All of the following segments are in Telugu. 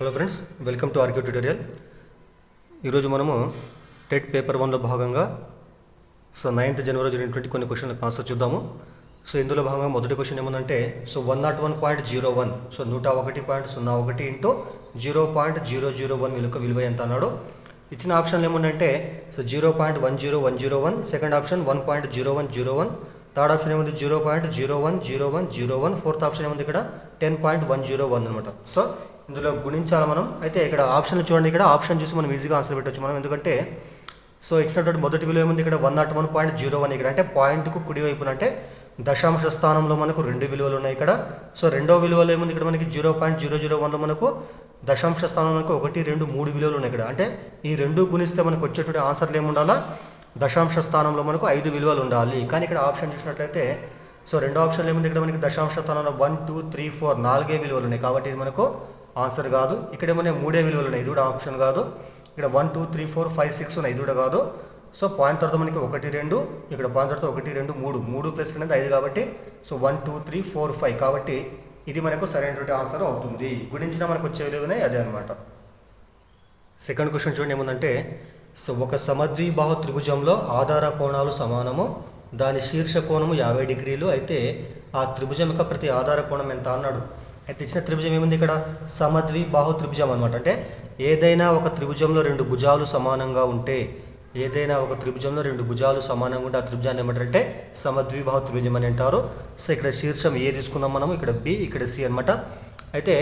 Hello friends, welcome to RQ tutorial. ఈరోజు మనము టెట్ పేపర్ 1లో భాగంగా 9th జనవరి జరిగినటువంటి కొన్ని క్వశ్చన్లకు ఆన్సర్ చూద్దాము. ఇందులో భాగంగా మొదటి క్వశ్చన్ ఏముందంటే 101.01 101.01 ఇంటూ 0.001 విలువ ఎంత అన్నాడు. ఇచ్చిన ఆప్షన్లు ఏముందంటే 0.10101, సెకండ్ ఆప్షన్ 1.0101, థర్డ్ ఆప్షన్ ఏముంది 0.010101, ఫోర్త్ ఆప్షన్ ఏముంది ఇక్కడ 10.101 అనమాట. ఇందులో గుణించాలి మనం. అయితే ఇక్కడ ఆప్షన్లు చూడండి, ఇక్కడ ఆప్షన్ చూసి మనం ఈజీగా ఆన్సర్ పెట్టవచ్చు మనం. ఎందుకంటే ఇచ్చినటువంటి మొదటి విలువ ఏముంది ఇక్కడ 101.01, ఇక్కడ అంటే పాయింట్కు కుడి వైపున అంటే దశాంశ స్థానంలో మనకు రెండు విలువలు ఉన్నాయి ఇక్కడ. రెండో విలువలో ఏముంది ఇక్కడ మనకి 0.001లో మనకు దశాంశ స్థానంలో మనకు 1, 2, 3 విలువలు ఉన్నాయి ఇక్కడ. అంటే ఈ రెండు గుణిస్తే మనకు వచ్చేటువంటి ఆన్సర్లు ఏముండాలా, దశాంశ స్థానంలో మనకు 5 విలువలు ఉండాలి. కానీ ఇక్కడ ఆప్షన్ చూసినట్లయితే రెండో ఆప్షన్లో ఏముంది ఇక్కడ మనకి దశాంశ స్థానంలో 1, 2, 3, 4 4 విలువలు ఉన్నాయి. కాబట్టి ఇది మనకు ఆన్సర్ కాదు. ఇక్కడ ఏమన్నా 3 విలువలు ఉన్నాయి, ఇది కూడా ఆప్షన్ కాదు. ఇక్కడ 1, 2, 3, 4, 5, 6 ఉన్నాయి, ఇది కూడా కాదు. పాయింట్ తర్వాత మనకి 1, 2, ఇక్కడ పాయింట్ తర్వాత 1, 2, 3 3 ప్లస్ అనేది 5 కాబట్టి 1, 2, 3, 4, 5 కాబట్టి ఇది మనకు సరైనటువంటి ఆన్సర్ అవుతుంది. గుణించిన మనకు వచ్చే విలువనే అదే అనమాట. సెకండ్ క్వశ్చన్ చూడండి ఏముందంటే ఒక సమద్విబాహు త్రిభుజంలో ఆధార కోణాలు సమానము, దాని శీర్ష కోణము 50 డిగ్రీలు. అయితే ఆ త్రిభుజం యొక్క ప్రతి ఆధార కోణం ఎంత అన్నాడు. అయితే ఇచ్చిన త్రిభుజం ఏముంది ఇక్కడ సమద్విబాహు త్రిభుజం అనమాట. అంటే ఏదైనా ఒక త్రిభుజంలో రెండు భుజాలు సమానంగా ఉంటే, ఏదైనా ఒక త్రిభుజంలో రెండు భుజాలు సమానంగా ఉంటే ఆ త్రిభుజాన్ని ఏమంటారంటే సమద్విబాహు త్రిభుజం అని అంటారు. ఇక్కడ శీర్షం ఏ తీసుకుందాం మనము, ఇక్కడ బి, ఇక్కడ సి అనమాట. అయితే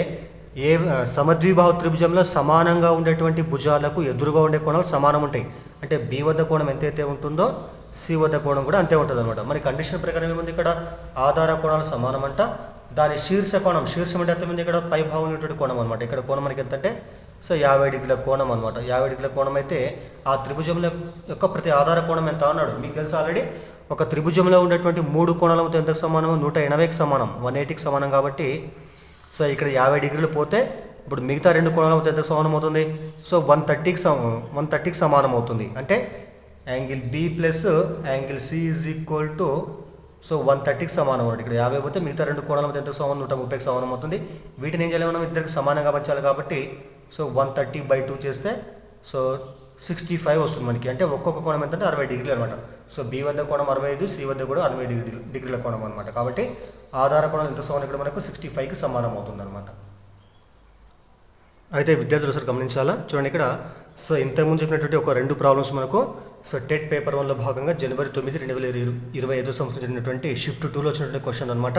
ఏ సమద్విబాహు త్రిభుజంలో సమానంగా ఉండేటువంటి భుజాలకు ఎదురుగా ఉండే కోణాలు సమానం ఉంటాయి. అంటే బి వద్ద కోణం ఎంతైతే ఉంటుందో సి వద్ద కోణం కూడా అంతే ఉంటుంది అనమాట. మరి కండిషన్ ప్రకారం ఏముంది ఇక్కడ ఆధార కోణాలు సమానం అంట. దాని శీర్ష కోణం, శీర్షం అంటే అర్థమైంది ఇక్కడ పై భాగం ఉన్నటువంటి కోణం అనమాట. ఇక్కడ కోణం మనకి ఎంత అంటే 50 డిగ్రీల కోణం అనమాట. 50 డిగ్రీల కోణం అయితే ఆ త్రిభుజంలో యొక్క ప్రతి ఆధార కోణం ఎంత అన్నాడు. మీకు తెలుసు ఆల్రెడీ ఒక త్రిభుజంలో ఉండేటువంటి 3 కోణాలతో ఎంతకు సమానం, 180కి సమానం, 180కి సమానం. కాబట్టి ఇక్కడ 50 డిగ్రీలు పోతే ఇప్పుడు మిగతా రెండు కోణాలతో ఎంతకు సమానం అవుతుంది, 130కి సమానం అవుతుంది. అంటే angle B plus angle C is equal to 130కి సమానం అవుతుంది. ఇక్కడ 50 పోతే మిగతా రెండు కోణాల మధ్య ఎంత సమానం, 130కి సమానం అవుతుంది. వీటిని ఏం చేయాలి మనం, ఇద్దరికి సమానంగా పంచాలి. కాబట్టి 130/2 చేస్తే 65 వస్తుంది మనకి. అంటే ఒక్కొక్క కోణం ఎంత అంటే 60 డిగ్రీలు అనమాట. బి వద్ద కోణం 65, సి వద్ద కూడా 60 డిగ్రీల కోణం అనమాట. కాబట్టి ఆధార కోణం ఎంత సమానం ఇక్కడ మనకు 65కి సమానం అవుతుంది అనమాట. అయితే విద్యార్థులు ఒకసారి గమనించాలా, చూడండి ఇక్కడ ఇంతకుముందు చెప్పినటువంటి ఒక రెండు ప్రాబ్లమ్స్ మనకు టెట్ పేపర్ 1లో భాగంగా జనవరి 9, 2025 సంవత్సరం జరిగినటువంటి షిఫ్ట్ 2లో వచ్చినటువంటి క్వశ్చన్ అనమాట.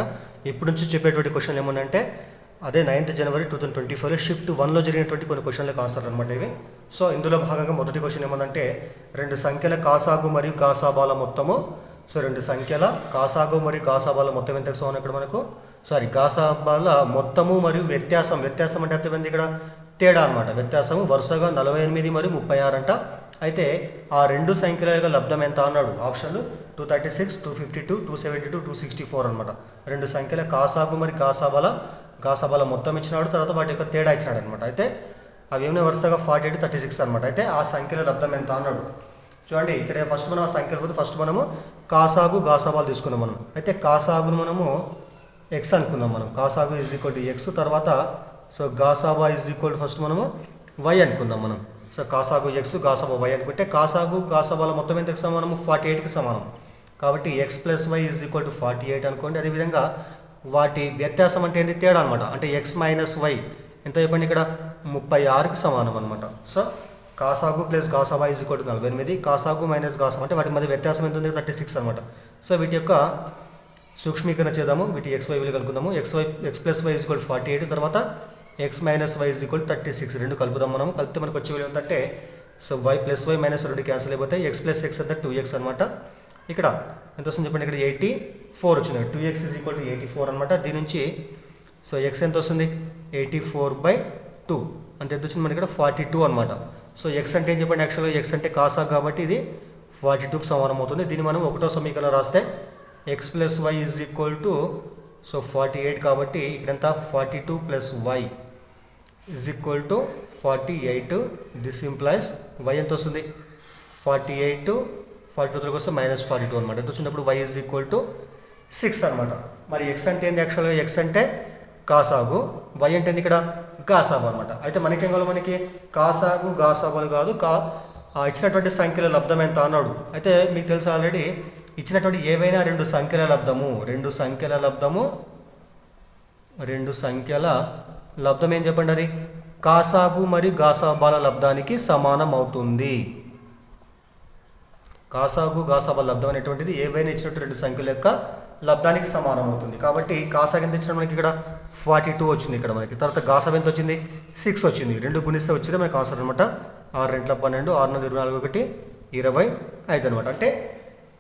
ఇప్పటి నుంచి చెప్పేటువంటి క్వశ్చన్ ఏమన్నంటే అదే 9th జనవరి 2025లో షిఫ్ట్ 1లో జరిగినటువంటి కొన్ని క్వశ్చన్లకు ఆన్సర్ అనమాట ఇవి. ఇందులో భాగంగా మొదటి క్వశ్చన్ ఏమందంటే రెండు సంఖ్యల కాసాగు మరియు గాసాబాల మొత్తము, రెండు సంఖ్యల కాసాగు మరియు గాసాబాల మొత్తం ఎంత సమానం ఇక్కడ మనకు, గాసాబాల మొత్తము మరియు వ్యత్యాసం అంటే అర్థమైంది ఇక్కడ తేడా అనమాట. వ్యత్యాసము వరుసగా 48 మరియు 36 అంట. అయితే ఆ రెండు సంఖ్యల యొక్క లబ్ధం ఎంత అన్నాడు. ఆప్షన్లు 236, 252, 272, 264 అనమాట. రెండు సంఖ్యల కాసాగు మరియు గాసాబాల మొత్తం ఇచ్చినాడు, తర్వాత వాటి యొక్క తేడా ఇచ్చినాడు అనమాట. అయితే అవి ఏమైనా వరుసగా 48, 36 అనమాట. అయితే ఆ సంఖ్యల లబ్ధం ఎంత అన్నాడు. చూడండి ఇక్కడ ఫస్ట్ మనం ఆ సంఖ్యలు పోతే ఫస్ట్ మనము కాసాగు గాసాబాలు తీసుకున్నాం మనం. అయితే కాసాగును మనము ఎక్స్ అనుకుందాం మనం. కాసాగు ఈజ్ ఈక్వల్ టు ఎక్స్. తర్వాత గాసాబా ఈజ్ ఈక్వల్ టు ఫస్ట్ మనము వై అనుకుందాం మనం. కాసాగు ఎక్స్, గాసాబా వై అనుకుంటే కాసాగు గాసాబాల మొత్తం ఎంతకు సమానము, 48కి సమానం. కాబట్టి x plus why is equal to 48 అనుకోండి. అదేవిధంగా వాటి వ్యత్యాసం అంటే ఏంటి, తేడా అనమాట. అంటే ఎక్స్ మైనస్ వై ఎంత చెప్పండి ఇక్కడ 36కి సమానం అనమాట. కాసాగు ప్లస్ గాసాబా ఈజ్ ఈక్వల్ టు 48, కాసాగు మైనస్ గాసాబా అంటే వాటి మధ్య వ్యత్యాసం ఎంత ఉంది, 36 అనమాట. వీటి యొక్క సూక్ష్మీకరణ చేద్దాము. వీటి ఎక్స్ వై విలువ కలుపుదాము. X plus why is equal 48, తర్వాత X minus Y is equal 36 రెండు కలుపుదాం మనం. కలిపితే మనకు వచ్చే విలువ ఏంటంటే Y plus Y minus 2 cancel అయిపోతాయి. ఎక్స్ ప్లస్ ఎక్స్ అంటే 2x అనమాట. ఇక్కడ ఎంత వస్తుంది చెప్పండి, ఇక్కడ 84 వచ్చింది. 2x ఈజ్ ఈక్వల్ టు 84 అనమాట. దీని నుంచి ఎక్స్ ఎంత వస్తుంది, 84/2 అంటే ఎంత వచ్చింది మనకి ఇక్కడ 42 అనమాట. ఎక్స్ అంటే ఏం చెప్పండి, యాక్చువల్గా ఎక్స్ అంటే కాసాగ్ కాబట్టి ఇది 42కి సమానం అవుతుంది. దీన్ని మనం ఒకటో సమీకరణం రాస్తే x plus why is equal to 48 కాబట్టి ఇక్కడంత 42 plus why is equal to 48. This implies y ఎంత వస్తుంది 48, 42 వస్తే -42 అనమాట. ఎంత వచ్చినప్పుడు వై ఈజ్ ఈక్వల్ టు 6 అనమాట. మరి ఎక్స్ అంటే ఏంది, యాక్చువల్గా ఎక్స్ అంటే కాసాగు, వై అంటే ఇక్కడ గాసాబా అనమాట. అయితే మనకేం కావాలి, మనకి కాసాగు గాసాబాలు కాదు, ఇచ్చినటువంటి సంఖ్యల లబ్ధం ఎంత అన్నాడు. అయితే మీకు తెలుసు ఆల్రెడీ ఇచ్చినటువంటి ఏవైనా రెండు సంఖ్యల లబ్ధం ఏం చెప్పండి, అది కాసాగు మరియు గాసాబాల లబ్ధానికి సమానం అవుతుంది. కాసాగు గాసాబాల లబ్ధం అనేటువంటిది ఏవైనా ఇచ్చినట్టు రెండు సంఖ్యల యొక్క లబ్ధానికి సమానం అవుతుంది. కాబట్టి కాసాగు ఎంత ఇచ్చిన మనకి ఇక్కడ 42 వచ్చింది ఇక్కడ మనకి. తర్వాత గాసాబు ఎంత వచ్చింది, 6 వచ్చింది. రెండు గుణిస్తే వచ్చింది మనకి ఆన్సర్ అనమాట. 6 2 12, 6 9 24, 1 25 అనమాట. అంటే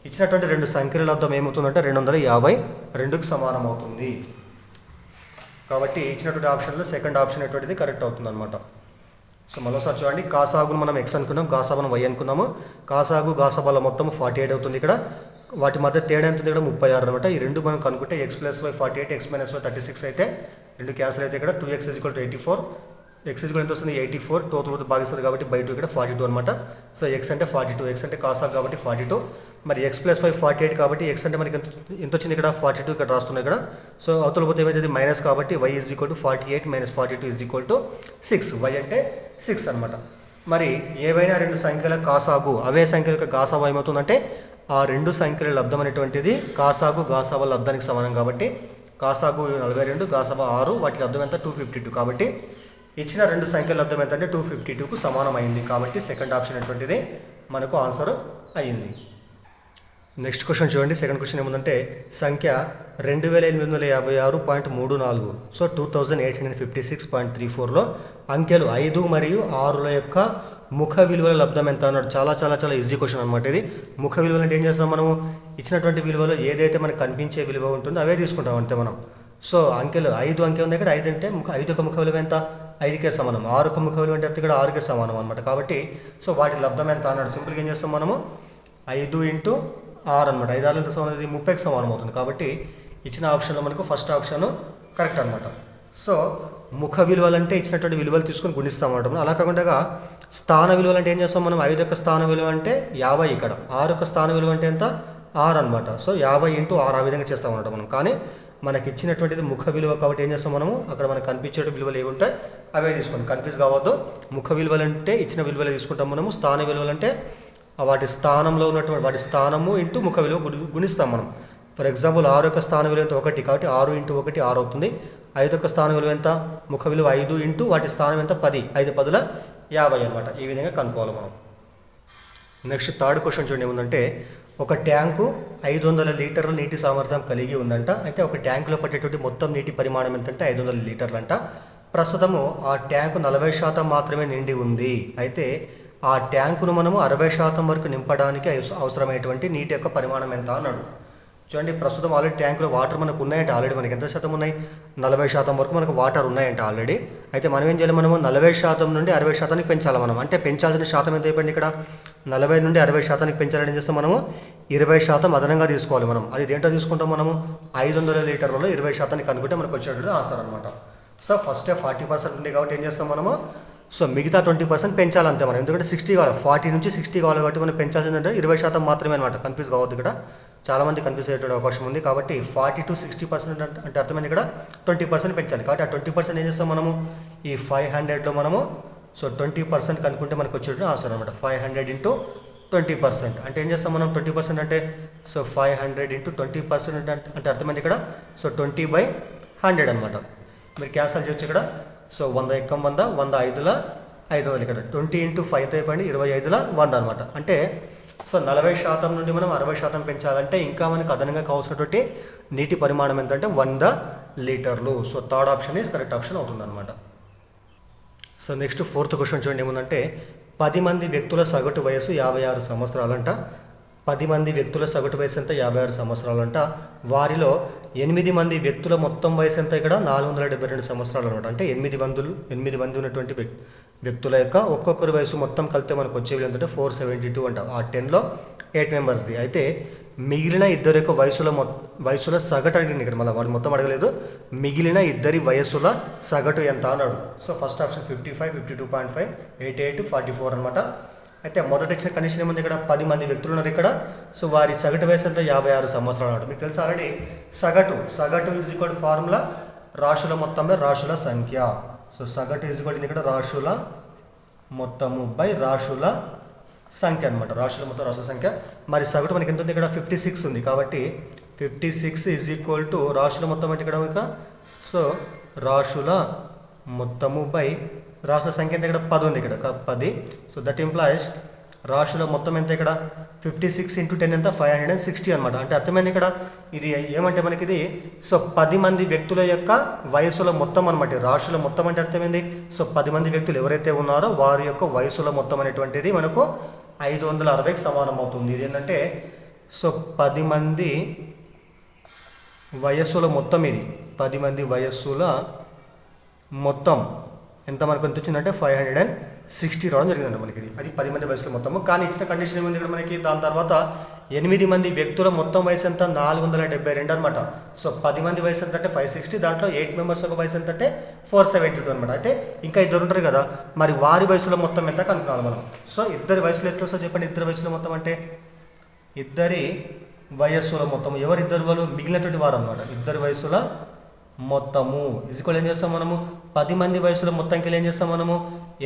ఇచ్చినటువంటి రెండు సంఖ్యల లబ్ధం ఏమవుతుందంటే 252కి సమానం అవుతుంది. కాబట్టి ఇచ్చినటువంటి ఆప్షన్లో సెకండ్ ఆప్షన్ అనేటువంటిది కరెక్ట్ అవుతుంది అనమాట. సో మరోసారి చూడండి, కాసాగును మనం ఎక్స్ అనుకున్నాం, గాసాబాను వై అనుకున్నాము. కాసాగు గాసాబాల మొత్తం 48 అవుతుంది. ఇక్కడ వాటి మధ్య తేడా ఎంత ఉంది, ఇక్కడ 36 అనమాట. ఈ రెండు మనం కనుక్కుంటే x + y 48, x - y 36 అయితే రెండు క్యాన్సిల్ అయితే ఇక్కడ 2x = 84, x ఎంత వస్తుంది 84, టోటల్ భాగిస్తారు కాబట్టి బై 2 ఇక్కడ 42 అనమాట. సో x అంటే 42, x అంటే కాసాగు కాబట్టి 42, మరి x + y 48 కాబట్టి x అంటే మనకి ఎంత వచ్చింది ఇక్కడ 42 ఇక్కడ రాస్తున్నాయి ఇక్కడ. సో అవతల పోతే ఏమైతే మైనస్ కాబట్టి y = 48 - 42 = 6, y అంటే 6 అనమాట. మరి ఏవైనా రెండు సంఖ్యల కాసాగు అవే సంఖ్యల యొక్క గాసాబా ఏమవుతుందంటే ఆ రెండు సంఖ్యల లబ్ధం అనేటువంటిది కాసాగు గాసాబాల లబ్ధానికి సమానం. కాబట్టి కాసాగు 42, గాసాబా 6, వాటి లబ్ధం ఎంత 252. కాబట్టి ఇచ్చిన రెండు సంఖ్యల లబ్ధం ఎంత అంటే 252కు సమానం అయింది. కాబట్టి సెకండ్ ఆప్షన్ అనేటువంటిది మనకు ఆన్సర్ అయ్యింది. నెక్స్ట్ క్వశ్చన్ చూడండి. సెకండ్ క్వశ్చన్ ఏముందంటే సంఖ్య 2856.34, సో 2856.34లో అంకెలు 5 మరియు 6ల యొక్క ముఖ విలువల లబ్ధం ఎంత అన్నాడు. చాలా చాలా చాలా ఈజీ క్వశ్చన్ అనమాట ఇది. ముఖ విలువలు అంటే ఏం చేస్తాం మనము, ఇచ్చినటువంటి విలువలో ఏదైతే మనకు కనిపించే విలువ ఉంటుందో అవే తీసుకుంటాం అంతే మనం. సో అంకెలు 5 అంకె ఉంది ఇక్కడ, 5 అంటే 5 యొక్క ముఖ విలువ ఎంత 5కే సమానం, 6 యొక్క ముఖ విలువ అంటే ఇక్కడ 6కే సమానం అనమాట. కాబట్టి సో వాటి లబ్ధం ఎంత అన్నాడు. సింపుల్గా ఏం చేస్తాం మనము 5 × 6 అనమాట. 5 6 ఎంత సమానం, 30కి సమానం అవుతుంది. కాబట్టి ఇచ్చిన ఆప్షన్లో మనకు ఫస్ట్ ఆప్షన్ కరెక్ట్ అనమాట. సో ముఖ విలువలు అంటే ఇచ్చినటువంటి విలువలు తీసుకొని గుణిస్తాం అనమాట. అలా కాకుండా స్థాన విలువలు అంటే ఏం చేస్తాం మనం, 5 యొక్క స్థాన విలువ అంటే 50, ఇక్కడ 6 యొక్క స్థాన విలువ అంటే ఎంత 6 అనమాట. సో 50 × 6 ఆ విధంగా చేస్తాం అనమాట మనం. కానీ మనకి ఇచ్చినటువంటిది ముఖ విలువ కాబట్టి ఏం చేస్తాం మనము, అక్కడ మనకు కనిపించే విలువలు ఏవి ఉంటాయి అవే తీసుకోండి, కన్ఫ్యూజ్ కావద్దు. ముఖ విలువలు అంటే ఇచ్చిన విలువలు తీసుకుంటాం మనము. స్థాన విలువలు అంటే వాటి స్థానంలో ఉన్నటువంటి వాటి స్థానము ఇంటూ ముఖ విలువ గుణిస్తాం మనం. ఫర్ ఎగ్జాంపుల్ 6 యొక్క స్థాన విలువ ఎంత 1 కాబట్టి 6 × 1 6 అవుతుంది. 5 యొక్క స్థాన విలువ ఎంత, ముఖ విలువ 5 ఇంటూ వాటి స్థానం ఎంత 10, 5 × 10 = 50 అనమాట. ఈ విధంగా కనుక్కోవాలి మనం. నెక్స్ట్ థర్డ్ క్వశ్చన్ చూడండి ఏముందంటే ఒక ట్యాంకు 500 లీటర్ల నీటి సామర్థ్యం కలిగి ఉందంట. అయితే ఒక ట్యాంకులో పట్టేటువంటి మొత్తం నీటి పరిమాణం ఎంతంటే 500 లీటర్లు అంట. ప్రస్తుతము ఆ ట్యాంకు 40% మాత్రమే నిండి ఉంది. అయితే ఆ ట్యాంకును మనము 60% వరకు నింపడానికి అవసరమైనటువంటి నీటి యొక్క పరిమాణం ఎంత అన్నాడు. చూడండి, ప్రస్తుతం ఆల్రెడీ ట్యాంకులో వాటర్ మనకు ఉన్నాయంటే ఆల్రెడీ మనకి ఎంత శాతం ఉన్నాయి, 40% వరకు మనకు వాటర్ ఉన్నాయంటే ఆల్రెడీ. అయితే మనం ఏం చేయాలి, మనము 40% నుండి 60%కి పెంచాలి మనం. అంటే పెంచాల్సిన శాతం ఎంత అయిపోయింది ఇక్కడ, 40 నుండి 60%కి పెంచాలని ఏం చేస్తాం మనము 20% అదనంగా తీసుకోవాలి మనం. అది దేంట్లో తీసుకుంటాం మనము, 500 లీటర్లలో 20% కనుక్కుంటే మనకు వచ్చేటప్పుడు ఆన్సర్ అనమాట. సో ఫస్టే 40% ఉంది కాబట్టి ఏం చేస్తాం మనము, సో మిగతా 20% పెంచాలంతే మనం. ఎందుకంటే 60 కావాలి, 40 నుంచి 60 కావాలి కాబట్టి మనం పెంచాల్సిందంటే 20% మాత్రమే అనమాట. కన్ఫ్యూజ్ కావద్దు, ఇక్కడ చాలామంది కన్ఫ్యూజ్ అయ్యేటువంటి అవకాశం ఉంది. కాబట్టి 40 to 60% అంటే అర్థమైంది, ఇక్కడ 20% పెంచాలి. కాబట్టి ఆ 20% ఏం చేస్తాం మనము, ఈ 500లో మనము సో 20% కనుక్కుంటే మనకు వచ్చేటప్పుడు ఆన్సర్ అనమాట. 500 × 20% అంటే ఏం చేస్తాం మనం, 20% అంటే సో 500 × 20% అంటే అర్థమైంది ఇక్కడ, సో 20/100 అనమాట. మీరు క్యాన్సల్ చేయొచ్చు ఇక్కడ. సో 100 × 100, 100 5ల 500, ఇక్కడ 20 × 5 అయిపోయింది 25ల 100 అనమాట. అంటే సో 40% నుండి మనం 60% పెంచాలంటే ఇంకా మనకు అదనంగా కావాల్సినటువంటి నీటి పరిమాణం ఎంతంటే 100 లీటర్లు. So third option is correct option అవుతుంది అనమాట. సో నెక్స్ట్ ఫోర్త్ క్వశ్చన్ చూడండి ఏముందంటే 10 మంది వ్యక్తుల సగటు వయసు 56 సంవత్సరాలంట. 10 మంది వ్యక్తుల సగటు వయసు ఎంత, 56 సంవత్సరాలంట. వారిలో 8 మంది వ్యక్తుల మొత్తం వయసు ఎంత, ఇక్కడ 472 సంవత్సరాలు అనమాట. అంటే 8 మంది ఉన్నటువంటి వ్యక్తుల యొక్క ఒక్కొక్కరి వయసు మొత్తం కలిపితే మనకు వచ్చేవి ఏంటంటే 472 అంట. ఆ 10లో 8 మెంబర్స్ది. అయితే మిగిలిన ఇద్దరు యొక్క వయసుల సగటు అడిగింది ఇక్కడ, మళ్ళీ వాడు మొత్తం అడగలేదు. మిగిలిన ఇద్దరి వయసుల సగటు ఎంత అన్నాడు. సో ఫస్ట్ ఆప్షన్ 55, 52.5, 88, 44 అనమాట. అయితే మొదట ఇచ్చిన కండిషన్ ఏముంది, ఇక్కడ 10 మంది వ్యక్తులు ఉన్నారు ఇక్కడ. సో వారి సగటు వయసు ఎంత, 56 సంవత్సరాలు అన్నమాట. మీకు తెలుసు ఆల్రెడీ సగటు ఈజ్ ఈక్వల్ ఫార్ములా రాశుల మొత్తం రాశుల సంఖ్య. సో సగటు ఈజ్ ఈక్వల్ ఇక్కడ రాశుల మొత్తము బై రాశుల సంఖ్య అనమాట. రాశుల మొత్తం రాశుల సంఖ్య. మరి సగటు మనకి ఎంత ఉంది ఇక్కడ 56 ఉంది కాబట్టి 56 ఈజ్ ఈక్వల్ టు రాశుల మొత్తం అంటే ఇక్కడ ఇక సో రాశుల మొత్తము బై రాశుల సంఖ్య ఎంత ఇక్కడ 10 ఉంది ఇక్కడ 10. సో దట్ ఇంప్లాయిస్ రాశుల మొత్తం ఎంత ఇక్కడ 56 × 10 ఎంత 560 అనమాట. అంటే అర్థమైంది ఇక్కడ ఇది ఏమంటే మనకి ఇది సో 10 మంది వ్యక్తుల యొక్క వయసుల మొత్తం అనమాట. రాశుల మొత్తం అంటే అర్థమైంది సో 10 మంది వ్యక్తులు ఎవరైతే ఉన్నారో వారి యొక్క వయసుల మొత్తం అనేటువంటిది మనకు 560కి సమానం అవుతుంది. ఇది ఏంటంటే సో 10 మంది వయస్సుల మొత్తం, ఇది 10 మంది వయస్సుల మొత్తం ఎంత మనకు ఎంత వచ్చిందంటే 560 రావడం జరిగిందంట మనకి. ఇది అది 10 మంది వయసుల మొత్తము. కానీ ఇచ్చిన కండిషన్ ఏముంది ఇక్కడ మనకి, దాని తర్వాత 8 మంది వ్యక్తుల మొత్తం వయసు ఎంత 472 అనమాట. సో 10 మంది వయసు ఎంత అంటే 560, దాంట్లో 8 మెంబర్స్ ఒక వయసు ఎంత అంటే 472 అనమాట. అయితే ఇంకా ఇద్దరు ఉంటారు కదా, మరి వారి వయసుల మొత్తం ఎంత కనుక్కోవాలి మనం. సో ఇద్దరి వయసులు ఎట్లా వస్తుందో చెప్పండి. ఇద్దరి వయసుల మొత్తం అంటే ఇద్దరి వయస్సుల మొత్తం, ఎవరిద్దరు వాళ్ళు మిగిలినటువంటి వారు అనమాట. ఇద్దరి వయసుల మొత్తము ఈజ్వల్ ఏం చేస్తాం మనము 10 మంది వయసుల మొత్తానికి ఏం చేస్తాం మనము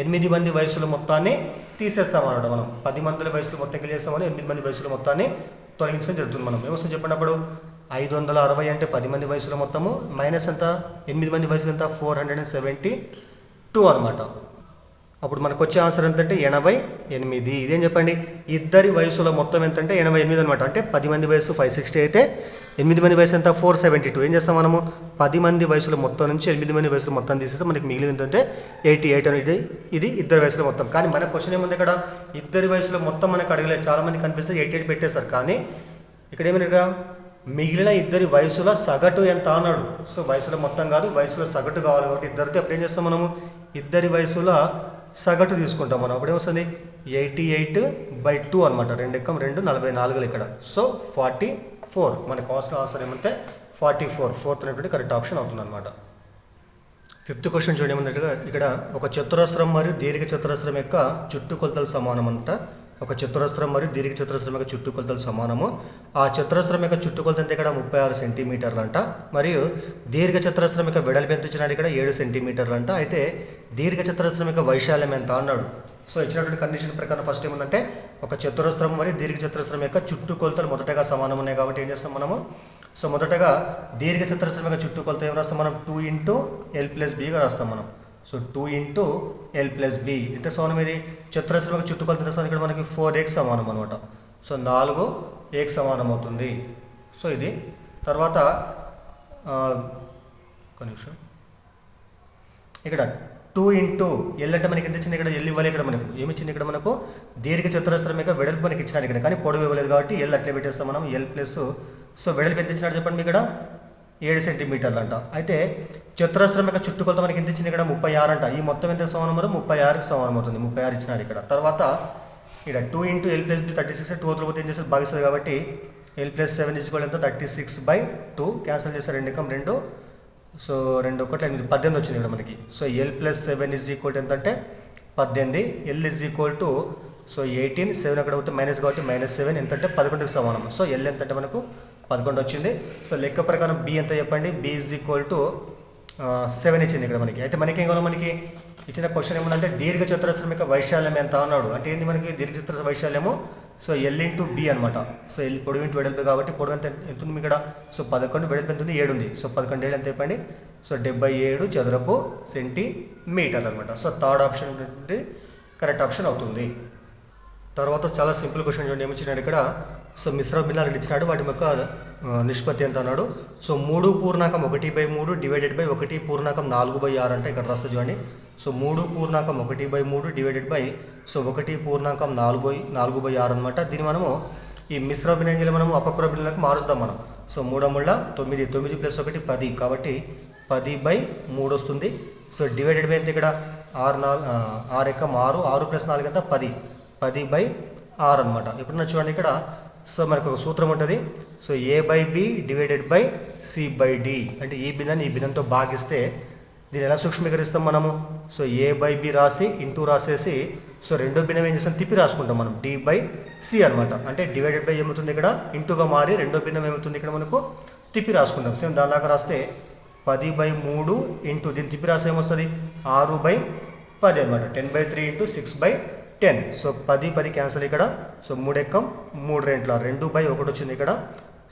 8 మంది వయసుల మొత్తాన్ని తీసేస్తాం అన్నమాట. మనం 10 మంది వయసుల మొత్తానికి చేస్తామని 8 మంది వయసుల మొత్తాన్ని తొలగించడం జరుగుతుంది. మనం ఏమొస్తుంది చెప్పినప్పుడు 560 అంటే 10 మంది వయసుల మొత్తము మైనస్ ఎంత 8 మంది వయసులు ఎంత 472 అనమాట. అప్పుడు మనకు వచ్చే ఆన్సర్ ఎంతంటే 88. ఇదేం చెప్పండి, ఇద్దరి వయసుల మొత్తం ఎంతంటే 88 అనమాట. అంటే 10 మంది వయసు 560 అయితే 8 మంది వయసు ఎంత 472. ఏం చేస్తాం మనము 10 మంది వయసుల మొత్తం నుంచి 8 మంది వయసుల మొత్తం తీసేస్తే మనకి మిగిలిన ఏంటంటే 88 అనేది. ఇది ఇద్దరి వయసుల మొత్తం. కానీ మన క్వశ్చన్ ఏముంది ఇక్కడ, ఇద్దరి వయసుల మొత్తం మనకు అడగలేదు. చాలా మంది కనిపిస్తే 88 పెట్టేశారు. కానీ ఇక్కడ ఏమైనా మిగిలిన ఇద్దరి వయసుల సగటు ఎంత అన్నాడు. సో వయసుల మొత్తం కాదు, వయసుల సగటు కావాలి కాబట్టి ఇద్దరితో అప్పుడు ఏం చేస్తాం మనము ఇద్దరి వయసుల సగటు తీసుకుంటాం మనం. అప్పుడు ఏమొస్తుంది 88/2 అనమాట. 2 × 2 44 ఇక్కడ. సో 44 మన కాస్ట్ ఆన్సర్ ఏమంటే 44. 4th అనేటువంటి కరెక్ట్ ఆప్షన్ అవుతుంది అనమాట. 5th క్వశ్చన్ చూడండి ఏమంటే ఇక్కడ ఒక చతురస్రం మరియు దీర్ఘ చతురస్రం యొక్క చుట్టుకొలతలు సమానం అంట. ఒక చతురస్రం మరియు దీర్ఘ చతురస్రం యొక్క చుట్టుకొలతలు సమానము. ఆ చతురస్రం యొక్క చుట్టుకొలత ఎంత ఇక్కడ 36 సెంటీమీటర్లు అంట. మరియు దీర్ఘ చతురస్రం యొక్క వెడల్పు ఎంత ఇచ్చినాడు ఇక్కడ 7 సెంటీమీటర్లు అంట. అయితే దీర్ఘ చతురస్రం యొక్క వైశాల్యం ఎంత అన్నాడు. సో ఇచ్చినటువంటి కండిషన్ ప్రకారం ఫస్ట్ ఏముందంటే ఒక చతురస్రం మరియు దీర్ఘ చతురస్రం యొక్క చుట్టుకొలతలు మొదటగా సమానం ఉన్నాయి కాబట్టి ఏం చేస్తాం మనము. సో మొదటగా దీర్ఘ చతురస్రం యొక్క చుట్టుకొలత ఏం రాస్తాం మనం 2 × L+Bగా రాస్తాం మనం. సో 2 × L+B ఎంత సమానం, ఇది చతురస్రం యొక్క చుట్టుకొలత ఎంత సమానం ఇక్కడ మనకి 4x సమానం అనమాట. సో 4x సమానం అవుతుంది. సో ఇది తర్వాత ఒక నిమిషం ఇక్కడ 2 × L అంటే మనకి ఎంత ఇచ్చింది ఇక్కడ L ఇవ్వాలి. ఇక్కడ మనకు ఏమి ఇచ్చింది ఇక్కడ మనకు దీర్ఘ చతురస్రం యొక్క వెడల్పు మనకి ఇచ్చినాడు ఇక్కడ, కానీ పొడవు ఇవ్వలేదు కాబట్టి L అట్లే పెట్టేస్తాం మనం. L+. సో వెడల్పు ఎంత ఇచ్చినాడు చెప్పండి ఇక్కడ 7 సెంటీమీటర్లు అంట. అయితే చతురస్రం యొక్క చుట్టుకొలత మనకి ఎంత ఇచ్చింది ఇక్కడ 36 అంట. ఈ మొత్తం ఎంత సమానం మరి 36కి సమానం అవుతుంది. 36 ఇచ్చినాడు ఇక్కడ. తర్వాత ఇక్కడ 2 × L+B 36 2 పోతే ఏం చేస్తారు భాగిస్తుంది కాబట్టి L+7 ఈజ్వల్ ఎంత 36/2 క్యాన్సిల్ చేస్తారు 2 × 2. సో 2 × 1 18 వచ్చింది ఇక్కడ మనకి. సో L+7 ఈజ్ ఈక్వల్ ఎంత అంటే 18. L is equal to so 18, 7 అక్కడ పోతే మైనస్ కాబట్టి -7 ఎంత అంటే 11కి సమానం. సో L ఎంత అంటే మనకు 11 వచ్చింది. సో లెక్క ప్రకారం B ఎంత చెప్పండి, B ఈజ్ ఈక్వల్ టు 7 ఇచ్చింది ఇక్కడ మనకి. అయితే మనకి ఏం కావాలి, మనకి ఇచ్చిన క్వశ్చన్ ఏమన్నా దీర్ఘ చతురస్రం యొక్క వైశాల్యం ఎంత అన్నాడు. అంటే ఏంది మనకి దీర్ఘ చతురస్ర వైశాల్యము సో L × B అనమాట. సో L పొడవు × వెడల్పు కాబట్టి పొడవు ఎంత ఉంది ఇక్కడ సో 11, వెడల్పు ఎంత ఉంది 7 ఉంది. సో 11 7 ఎంత చెప్పండి సో 77 చదరపు సెంటీమీటర్లు అనమాట. So third option correct option అవుతుంది. తర్వాత చాలా సింపుల్ క్వశ్చన్ చూడండి ఏమి ఇచ్చినాడు ఇక్కడ. సో మిశ్రమ భిన్నాలు ఇచ్చినాడు, వాటి యొక్క నిష్పత్తి ఎంత అన్నాడు. సో 3/1/3 డివైడెడ్ బై 1/4/6 అంటే ఇక్కడ రాస్తే చూడండి. సో 3/1/3 డివైడెడ్ బై సో 1/4/6 అనమాట. దీన్ని మనము ఈ మిశ్రమ భిన్నంలో మనము అపక్ర భిన్నంలోకి మారుస్తాం మనం. సో 3 × 9 9 + 1 10 కాబట్టి 10/3 వస్తుంది. సో డివైడెడ్ బై ఎంత ఇక్కడ 6 + 4 ఎంత 10/6 అనమాట. ఎప్పుడన్నా చూడండి ఇక్కడ సో మనకు ఒక సూత్రం ఉంటుంది. So A/B divided by C/D అంటే ఈ భిన్నాన్ని ఈ భిన్నంతో భాగిస్తే దీన్ని ఎలా సూక్ష్మీకరిస్తాం మనము. సో A/B రాసి ఇంటూ రాసేసి సో రెండో భిన్నం ఏం చేస్తాం తిప్పి రాసుకుంటాం మనం D/C అనమాట. అంటే డివైడెడ్ బై ఏమవుతుంది ఇక్కడ ఇంటూగా మారి రెండో భిన్నం ఏమవుతుంది ఇక్కడ మనకు తిప్పి రాసుకుంటాం. సేమ్ దానిలాగా రాస్తే 10/3 ఇంటూ దీన్ని తిప్పి రాసి ఏమొస్తుంది 6/10 అనమాట. 10/3 ఇంటూ 6/10. సో 10 క్యాన్సల్ ఇక్కడ. సో 3 ఎక్కం 3 రెంట్ల 2/1 వచ్చింది ఇక్కడ.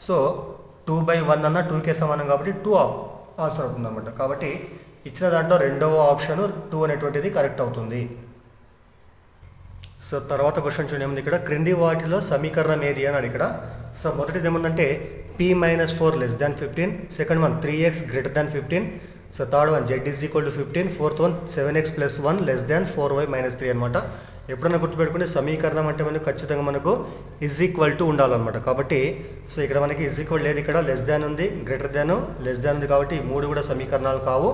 సో 2/1 అన్న 2కే సమానం కాబట్టి 2 ఆన్సర్ అవుతుంది అనమాట. కాబట్టి ఇచ్చిన దాంట్లో రెండవ ఆప్షన్ 2 అనేటువంటిది కరెక్ట్ అవుతుంది. సో తర్వాత క్వశ్చన్ చూడండి ఏముంది ఇక్కడ, క్రింది వాటిలో సమీకరణం ఏది అన్నాడు ఇక్కడ. సో మొదటిది ఏముందంటే p-4 < 15, second one 3x > 15, so third one z = 15, fourth one 7x + 1 < 4y - 3 అనమాట. ఎప్పుడైనా గుర్తుపెట్టుకుంటే సమీకరణం అంటే మనకు ఖచ్చితంగా మనకు = ఉండాలన్నమాట. కాబట్టి సో ఇక్కడ మనకి = లేదు, ఇక్కడ <> ఉంది, <> ఉంది కాబట్టి ఈ మూడు కూడా సమీకరణాలు కావు.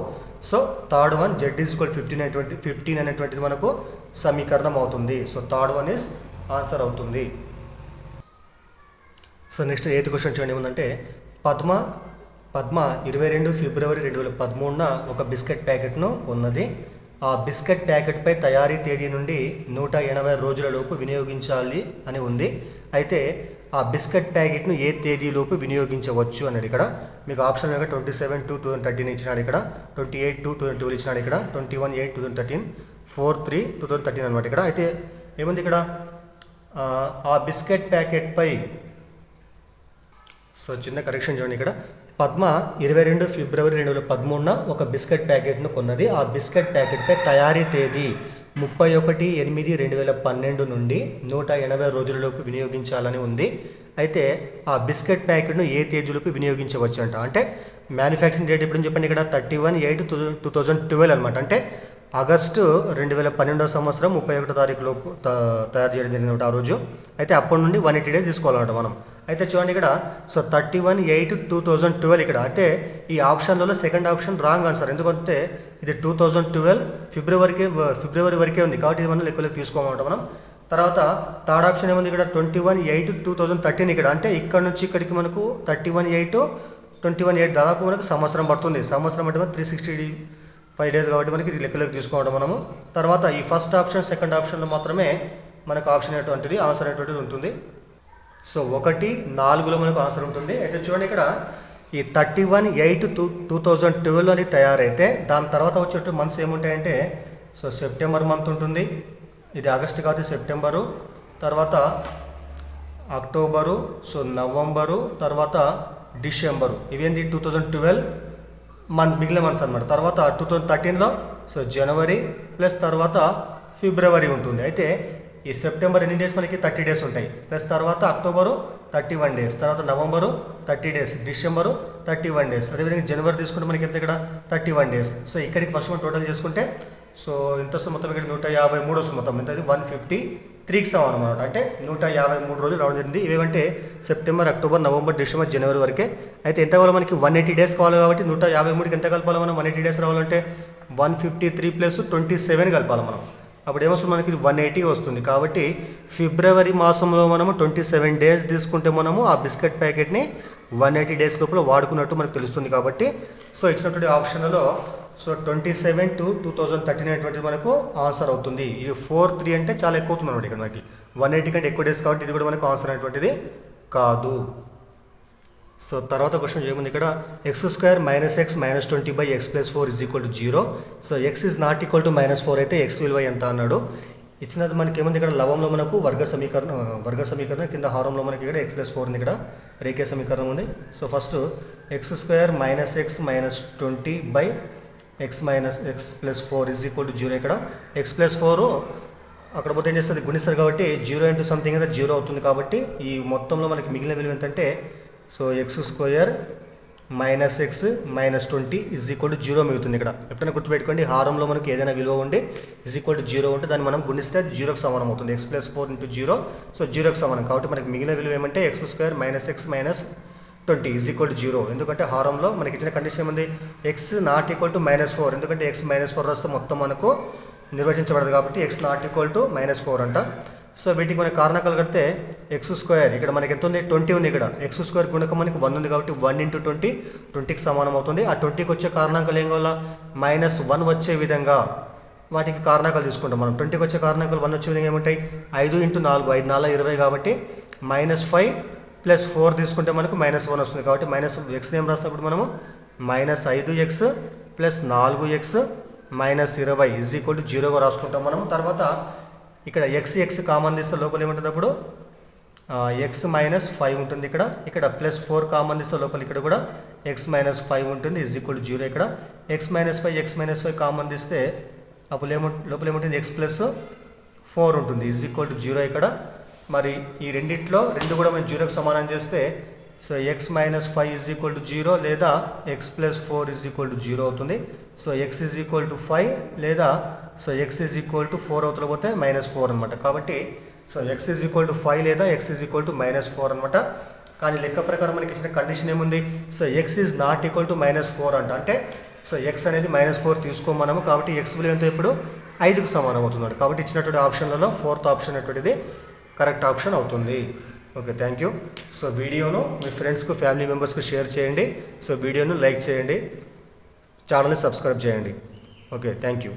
సో థర్డ్ వన్ z = 15 అనేటువంటిది మనకు సమీకరణం అవుతుంది. So third one is answer అవుతుంది. సో నెక్స్ట్ 8th క్వశ్చన్ చూడండి ఏముందంటే, పద్మ 22 ఫిబ్రవరి 2013న ఒక బిస్కెట్ ప్యాకెట్ను కొన్నది. ఆ బిస్కెట్ ప్యాకెట్పై తయారీ తేదీ నుండి 180 రోజులలోపు వినియోగించాలి అని ఉంది. అయితే ఆ బిస్కెట్ ప్యాకెట్ను ఏ తేదీలోపు వినియోగించవచ్చు అన్నాడు ఇక్కడ. మీకు ఆప్షన్ 27/2/2013 ఇచ్చినాడు ఇక్కడ, 28/2/2012 ఇచ్చినాడు ఇక్కడ, 21/8/2013, 4/3/2013 అనమాట ఇక్కడ. అయితే ఏముంది ఇక్కడ, ఆ బిస్కెట్ ప్యాకెట్పై, సో చిన్న కరెక్షన్ చూడండి ఇక్కడ, పద్మ 22 ఫిబ్రవరి 2013న ఒక బిస్కెట్ ప్యాకెట్ను కొన్నది. ఆ బిస్కెట్ ప్యాకెట్పై తయారీ తేదీ 31/8/2012 నుండి 180 రోజులలోపు వినియోగించాలని ఉంది. అయితే ఆ బిస్కెట్ ప్యాకెట్ను ఏ తేదీలోపు వినియోగించవచ్చు అంట. అంటే మ్యానుఫ్యాక్చరింగ్ డేట్ ఎప్పుడు చెప్పండి ఇక్కడ, 31/8/2012 అనమాట. అంటే ఆగస్టు 2012 సంవత్సరం 31వ తారీఖులోపు తయారు చేయడం జరిగింది ఆ రోజు. అయితే అప్పటి నుండి 180 డేస్ తీసుకోవాలన్నమాట మనం. అయితే చూడండి ఇక్కడ, సో 31/8/2012 ఇక్కడ. అంటే ఈ ఆప్షన్లలో సెకండ్ ఆప్షన్ రాంగ్ ఆన్సర్. ఎందుకంటే ఇది 2012 ఫిబ్రవరి వరకే ఉంది కాబట్టి ఇది మనం లెక్కలోకి తీసుకోమంటాం మనం. తర్వాత థర్డ్ ఆప్షన్ ఏముంది ఇక్కడ, 21/8/2013 ఇక్కడ. అంటే ఇక్కడ నుంచి ఇక్కడికి మనకు 31/8 దాదాపు మనకు సంవత్సరం పడుతుంది. సంవత్సరం అంటే 365 డేస్ కాబట్టి మనకి ఇది లెక్కలోకి తీసుకోవడం మనము. తర్వాత ఈ ఫస్ట్ ఆప్షన్ సెకండ్ ఆప్షన్లో మాత్రమే మనకు ఆప్షన్ అనేటువంటిది ఆన్సర్ అనేటువంటిది ఉంటుంది. సో 1, 4లో మనకు ఆన్సర్ ఉంటుంది. అయితే చూడండి ఇక్కడ, ఈ 31/8/2012 అని తయారైతే దాని తర్వాత వచ్చేట్టు మంత్స్ ఏముంటాయంటే, సో సెప్టెంబర్ మంత్ ఉంటుంది, ఇది ఆగస్టు కాదు సెప్టెంబరు, తర్వాత అక్టోబరు, సో నవంబరు, తర్వాత డిసెంబరు, ఇవేంటి 2012 మంత్ మిగిలిన మంత్స్ అనమాట. తర్వాత 2013లో సో జనవరి ప్లస్ తర్వాత ఫిబ్రవరి ఉంటుంది. అయితే ఈ సెప్టెంబర్ ఎన్ని డేస్ మనకి 30 డేస్ ఉంటాయి, ప్లస్ తర్వాత అక్టోబరు 31 డేస్, తర్వాత నవంబరు 30 డేస్, డిసెంబరు 31 డేస్, అదేవిధంగా జనవరి తీసుకుంటే మనకి ఎంత ఇక్కడ 31 డేస్. సో ఇక్కడికి ఫస్ట్ మనం టోటల్ చేసుకుంటే సో ఎంత వస్తుంది మొత్తం ఇక్కడ 153 వస్తుంది మొత్తం. ఎంత 153కి సమానం అనమాట. అంటే 153 రోజులు రావడం జరిగింది. ఇవేమంటే సెప్టెంబర్, అక్టోబర్, నవంబర్, డిసెంబర్, జనవరి వరకే. అయితే ఎంత కావాలి మనకి 180 డేస్ కావాలి కాబట్టి 153కి ఎంత కలపాలి మనం, 180 డేస్ రావాలంటే 153 + 27 కలపాలి మనం. అప్పుడు ఏమొస్తుంది మనకి 180 వస్తుంది. కాబట్టి ఫిబ్రవరి మాసంలో మనము 27 డేస్ తీసుకుంటే మనము ఆ బిస్కెట్ ప్యాకెట్ని 180 డేస్ లోపల వాడుకున్నట్టు మనకు తెలుస్తుంది. కాబట్టి సో ఇచ్చినటువంటి ఆప్షన్లో సో 27/2/2013 అనేటువంటిది మనకు ఆన్సర్ అవుతుంది. ఇది 4/3 అంటే చాలా ఎక్కువ అవుతుంది అనమాట. ఇక్కడ మనకి 180 కంటే ఎక్కువ డేస్ కాబట్టి ఇది కూడా మనకు ఆన్సర్ అనేటువంటిది కాదు. సో తర్వాత క్వశ్చన్ ఏముంది ఇక్కడ, x² - x - 20/x + 4 = 0. So x is not equal to -4 అయితే x విలువ ఎంత అన్నాడు. ఇచ్చినది మనకి ఏముంది ఇక్కడ, లవంలో మనకు వర్గ సమీకరణం కింద హారంలో మనకి ఇక్కడ x + 4 ఉంది, ఇక్కడ రేఖీయ సమీకరణం ఉంది. So first x² - x - 20/x + 4 = 0. ఇక్కడ x + 4 అక్కడ పోతే ఏం చేస్తుంది, గుణిస్తారు కాబట్టి 0 × సంథింగ్ అయితే 0 అవుతుంది. కాబట్టి ఈ మొత్తంలో మనకి మిగిలిన విలువ ఎంతంటే సో x² - x - 20 = 0 మిగులుతుంది. ఇక్కడ ఎప్పుడైనా గుర్తుపెట్టుకోండి, హారంలో మనకి ఏదైనా విలువ ఉండి =0 ఉంటే దాన్ని మనం గుణిస్తే 0కి సమానం అవుతుంది. x + 4 × 0, సో 0కి సమానం. కాబట్టి మనకి మిగిలిన విలువ ఏమంటే x² - x - 20 = 0. ఎందుకంటే హారంలో మనకి ఇచ్చిన కండిషన్ ఏముంది, x not equal to -4. ఎందుకంటే x -4 రాస్తే మొత్తం మనకు నిర్వచించబడదు కాబట్టి x not equal to -4 అంట. సో వీటికి మనకి కారణాలు కడితే x² ఇక్కడ మనకి ఎంత ఉంది, 20 ఉంది. ఇక్కడ x² గుణకం మనకి 1 ఉంది కాబట్టి 1 × 20 20కి సమానం అవుతుంది. ఆ 20కి వచ్చే కారణాంకాలు ఏం కావాలా, -1 వచ్చే విధంగా వాటికి కారణాంకాలు తీసుకుంటాం మనం. 20కి వచ్చే కారణాంకాలు 1 వచ్చే విధంగా ఏముంటాయి, 5 × 4 5 4 20 కాబట్టి -5 + 4 తీసుకుంటే మనకు -1 వస్తుంది. కాబట్టి x ఏం రాసినప్పుడు మనము -5x plus 4x -20 is equal to 0గా రాసుకుంటాం మనం. తర్వాత ఇక్కడ x కామన్ తీస్తే లోపల ఏముంటుంది అప్పుడు x -5 ఉంటుంది. ఇక్కడ +4 కామన్ తీస్తే లోపల ఇక్కడ కూడా x -5 ఉంటుంది ఈజ్ ఈక్వల్ టు 0. ఇక్కడ x -5 కామన్ తీస్తే అప్పుడు లోపల ఏముంటుంది x +4 ఉంటుంది ఈజ్ ఈక్వల్ టు 0. ఇక్కడ మరి ఈ రెండిట్లో రెండు కూడా మనం 0కి సమానం చేస్తే so x -5 is equal to 0 లేదా x +4 ఈజ్ ఈక్వల్ టు 0 అవుతుంది. So x is equal to 5 లేదా so x is equal to 4 అవుతల పోతే -4 అనమాట. కాబట్టి so x is equal to 5 లేదా x ఈజ్ ఈక్వల్ టు -4 అనమాట. కానీ లెక్క ప్రకారం మనకి ఇచ్చిన కండిషన్ ఏముంది, so x is not equal to -4 అంటే సో x అనేది -4 తీసుకోం మనము. కాబట్టి x విలువ ఎంత ఇప్పుడు 5కు సమానం అవుతున్నాడు. కాబట్టి ఇచ్చినటువంటి ఆప్షన్లలో 4th ఆప్షన్ అనేటువంటిది కరెక్ట్ ఆప్షన్ అవుతుంది. Okay, thank you. సో వీడియోను మీ ఫ్రెండ్స్కు ఫ్యామిలీ మెంబర్స్కు షేర్ చేయండి. సో వీడియోను లైక్ చేయండి, ఛానల్ని సబ్స్క్రైబ్ చేయండి. Okay, thank you.